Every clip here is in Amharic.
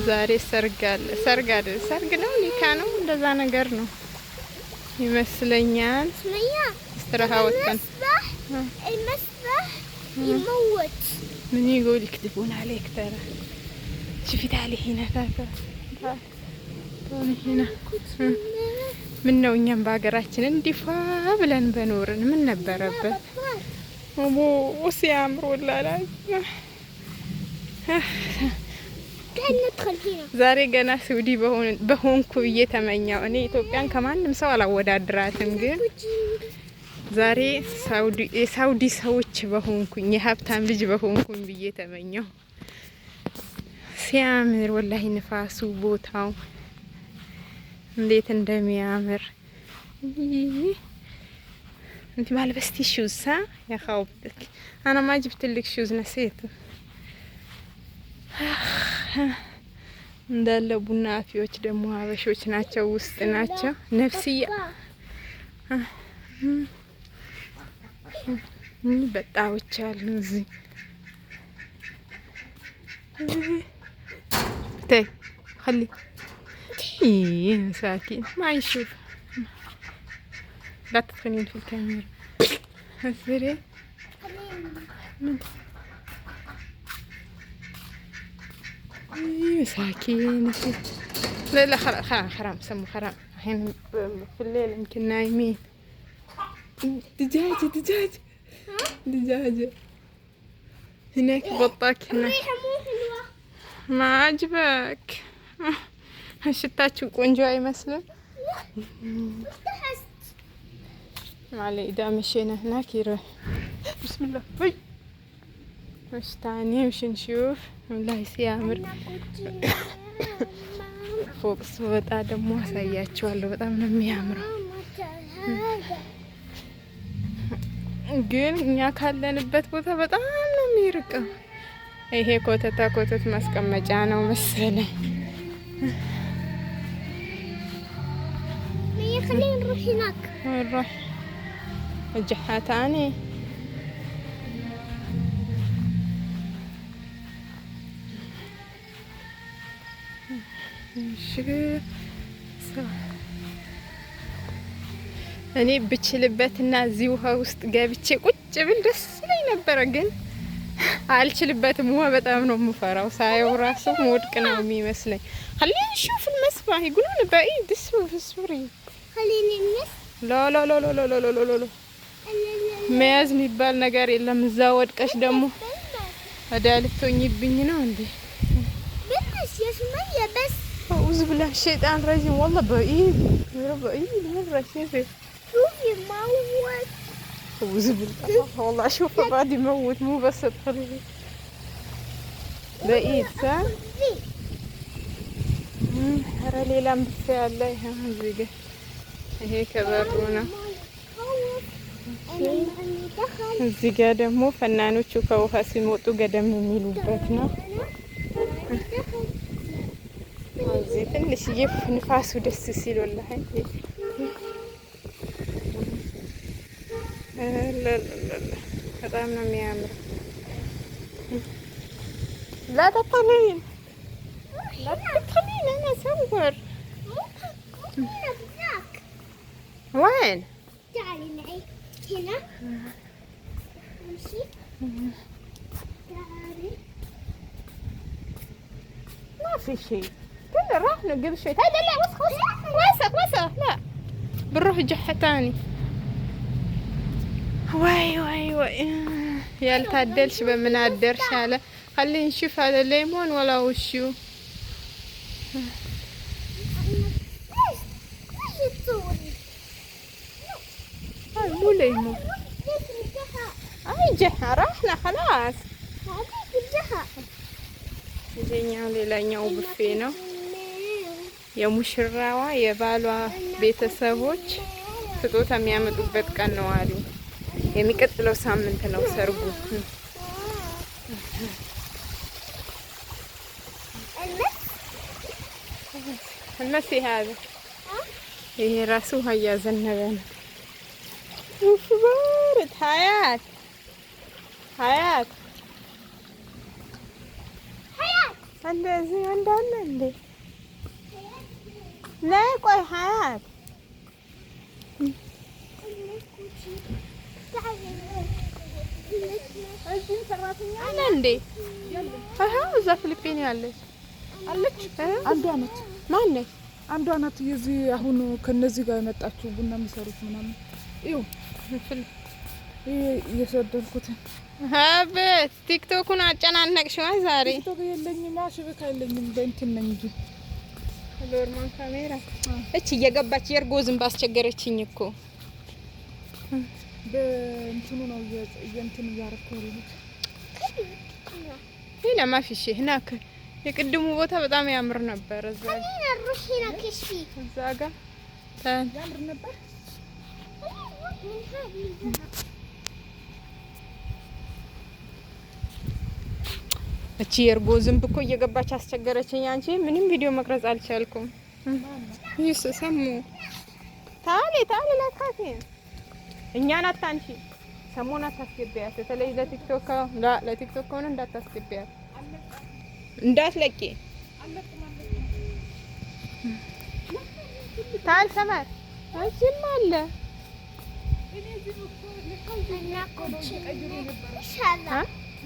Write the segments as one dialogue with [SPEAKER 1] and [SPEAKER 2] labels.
[SPEAKER 1] ዛሬ ሰርግ አለ። ሰርግ ነው ኒካ ነው እንደዛ ነገር ነው ይመስለኛል። استراحة وطن
[SPEAKER 2] المسبح يموت.
[SPEAKER 1] من يقول يكذبون عليك ترى. شوفي تعالي هنا تعالي هنا. من ነው እኛም በሀገራችን እንዲፋ ብለን በኖርን ምን ነበረበት? ሲያምር ወላሂ ዛሬ ገና ሳውዲ በሆንኩ ብዬ ተመኘው። እኔ ኢትዮጵያን ከማንም ሰው አላወዳድራትም፣ ግን ዛሬ የሳውዲ ሰዎች በሆንኩኝ የሀብታም ልጅ በሆንኩኝ ብዬ ተመኘው። ሲያምር ወላሂ ንፋሱ፣ ቦታው እንዴት እንደሚያምር انت ما لبستي شوز ها يا خوبتك. انا ما جبت لك شوز نسيته. እንዳለ ቡና አፊዎች ደግሞ ሀበሾች ናቸው፣ ውስጥ ናቸው። ነፍስያ በጣዎች አሉ እዚህ። ተይ خلي مساكين ما يشوف. لا تدخلين في الكاميرا. أسري مساكين. لا حرام سمو حرام. الحين في الليل يمكن نايمين. دجاجة هناك بطاك هناك. ما عجبك؟ شتاتشو ቆንጆ አይመስልም? معلي إذا مشينا هناك يروح. بسم الله هاي وش تاني وش نشوف؟ والله سيامر فوق صوت آدم مو አሳያችኋለሁ። በጣም ነው የሚያምረው። ግን እኛ ካለንበት ቦታ በጣም ነው የሚርቀው። ይሄ ኮተት ማስቀመጫ ነው መሰለኝ።
[SPEAKER 2] خلينا نروح هناك.
[SPEAKER 1] نروح الجحة تاني. እኔ ብችልበትና እዚህ ውሃ ውስጥ ገብቼ ቁጭ ብል ደስ ይለኝ ነበረ፣ ግን አልችልበትም። ውሃ በጣም ነው የምፈራው። ሳየው ራሱ ሞድቅ ነው የሚመስለኝ። خلينا نشوف المسبح يقولون بعيد. اصبري
[SPEAKER 2] خليني نمس.
[SPEAKER 1] لا መያዝ የሚባል ነገር የለም። እዛ ወድቀሽ ደግሞ አዳልቶኝብኝ ነው እንዴ?
[SPEAKER 2] بس يا سمية بس.
[SPEAKER 1] أعوذ بالله الشيطان الرجيم. والله بعيد مرة.
[SPEAKER 2] شوفي موت.
[SPEAKER 1] أعوذ بالله والله أشوفه بعد يموت، مو بس ادخلي بعيد صح؟ ኧረ ሌላም ብቻ ያለ እዚህ ይሄ ከበሩ ነው። እዚህ ጋር ደግሞ ፈናኖቹ ከውሃ ሲሞጡ ገደም የሚሉበት ነው። እዚህ ትንሽዬ ንፋሱ ደስ ሲል ወላሂ በጣም ነው የሚያምረው። لا تطلعين أنا أصور. وين؟
[SPEAKER 2] تعالي معي هنا. امشي. تعالي.
[SPEAKER 1] ما في شيء. كنا رحنا قبل شوي. هذا لا وسخ. لا بنروح جحة تاني. واي يالتعدلش بمنادرش على. خلينا نشوف هذا الليمون ولا وشو. مو ليمون. هاي جحة رحنا خلاص.
[SPEAKER 2] هذيك الجحة.
[SPEAKER 1] ይሄኛው ሌላኛው ቡፌ ነው። የሙሽራዋ የባሏ ቤተሰቦች ስጦታ የሚያመጡበት ቀን ነው አሉ። የሚቀጥለው ሳምንት ነው ሰርጉ። المسي هذا هي راسوها يا زنبان. وش بارد. حياة እንደዚህ እንዳለ እንዴ ነይ ቆይ ሀያት
[SPEAKER 3] እዚህ ሰራተኛ
[SPEAKER 1] አለ እንዴ? አሃ እዛ ፊሊፒን ያለች
[SPEAKER 3] አለች። አንዷ ናት።
[SPEAKER 1] ማን ነች?
[SPEAKER 3] አንዷ ናት። የዚህ አሁን ከነዚህ ጋር የመጣችው ቡና የሚሰሩት ምናምን ይው እየሰደልኩት
[SPEAKER 1] አቤት ቲክቶኩን አጨናነቅሽው ዛሬ።
[SPEAKER 3] ቲክቶክ የለኝም፣ ሽብክ የለኝም፣ በእንትን ነኝ እንጂ
[SPEAKER 1] ኖርማል ካሜራ። እቺ እየገባች የእርጎ ዝንብ አስቸገረችኝ እኮ።
[SPEAKER 3] በእንትኑ ነው የእንትን እያረኩ ያለሁት።
[SPEAKER 1] ይሄ ማፊሽ هناك የቅድሙ ቦታ በጣም ያምር ነበር። እዛ እዛ ጋር
[SPEAKER 3] ያምር ነበር።
[SPEAKER 1] እቺ የእርጎ ዝንብ እኮ እየገባች አስቸገረችኝ። አንቺ ምንም ቪዲዮ መቅረጽ አልቻልኩም። ይስ ሰሙ ታሊ ለካቴ እኛን አታንቺ ሰሞኑን አታስገቢያት። በተለይ ለቲክቶክ ለቲክቶክ ሆነ እንዳታስገቢያት እንዳትለቂ። ታል ሰማር እዚህም አለ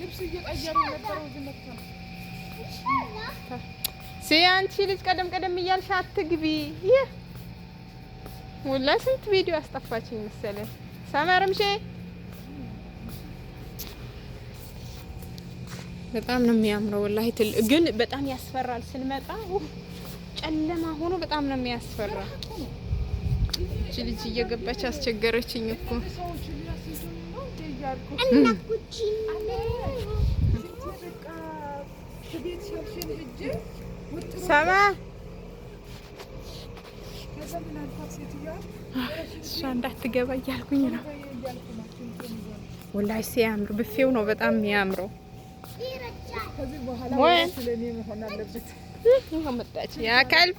[SPEAKER 3] ልብስ እየቀየሩ ነበር።
[SPEAKER 1] አንቺ ልጅ ቀደም እያልሽ አትግቢ። ይህ ወላ ስንት ቪዲዮ አስጠፋችኝ መሰለኝ። ሰመርምሼ በጣም ነው የሚያምረው ወላሂ። ግን በጣም ያስፈራል ስንመጣ። ጨለማ ሆኖ በጣም ነው የሚያስፈራ። እቺ ልጅ እየገባች አስቸገረችኝ እኮ። ሰማ እሷ እንዳትገባ እያልኩኝ ነው ወላሂ። ሲያምር ብፌው ነው በጣም የሚያምረው።
[SPEAKER 3] ከዚህ በኋላ ስለኔ መሆን አለበት።
[SPEAKER 1] ይሄ መጣች ያ ከልብ